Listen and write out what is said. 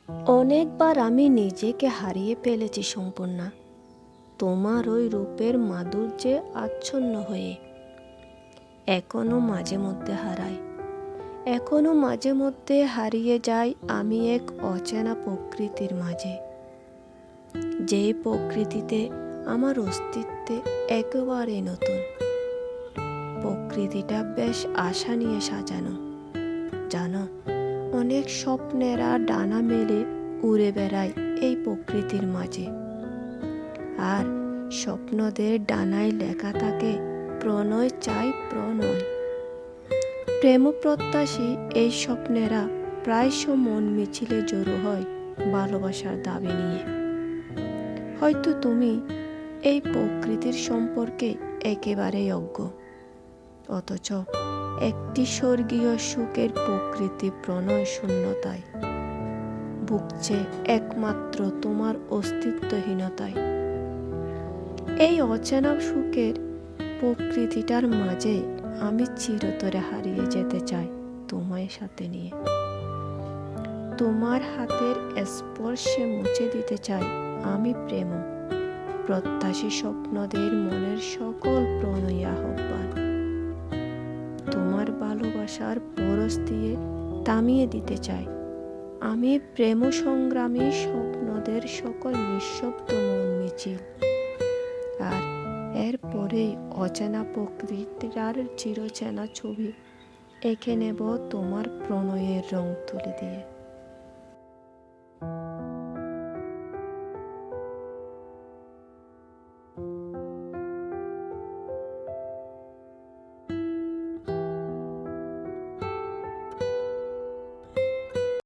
অনেকবার আমি নিজেকে হারিয়ে ফেলেছি সম্পূর্ণা, তোমার ওই রূপের মাধুর্যে আচ্ছন্ন হয়ে। এখনো মাঝে মধ্যে হারাই, এখনো মাঝে মধ্যে হারিয়ে যাই আমি এক অচেনা প্রকৃতির মাঝে, যেই প্রকৃতিতে আমার অস্তিত্বে একেবারে নতুন। প্রকৃতিটা বেশ আশা নিয়ে সাজানো, জানো, অনেক স্বপ্নেরা ডানা মেলে উড়ে বেড়ায় এই প্রকৃতির মাঝে। আর স্বপ্নদের ডানায় লেখা থাকে প্রণয় চাই প্রণয়। প্রেম প্রত্যাশী এই স্বপ্নেরা প্রায়শ মন মিছিলে জড়ো হয় ভালোবাসার দাবি নিয়ে। হয়তো তুমি এই প্রকৃতির সম্পর্কে একেবারে অজ্ঞ, অথচ একটি স্বর্গীয় সুখের প্রকৃতি প্রণয় শূন্যতায় ভুগছে একমাত্র তোমার অস্তিত্বহীনতায়। এই অচেনা সুখের প্রকৃতিটার মাঝে আমি চিরতরে হারিয়ে যেতে চাই তোমায় সাথে নিয়ে। তোমার হাতের স্পর্শে মুছে দিতে চাই আমি প্রেম প্রত্যাশী স্বপ্নদের মনের সকল প্রণয়ী আহ্বান। তোমার ভালোবাসার পরশ দিয়ে থামিয়ে দিতে চাই আমি প্রেম সংগ্রামী স্বপ্নদের সকল নিঃশব্দ মন মিছিল। আর এরপরেই অচেনা প্রকৃতির চিরচেনা ছবি এঁকে নেব তোমার প্রণয়ের রং তুলি দিয়ে।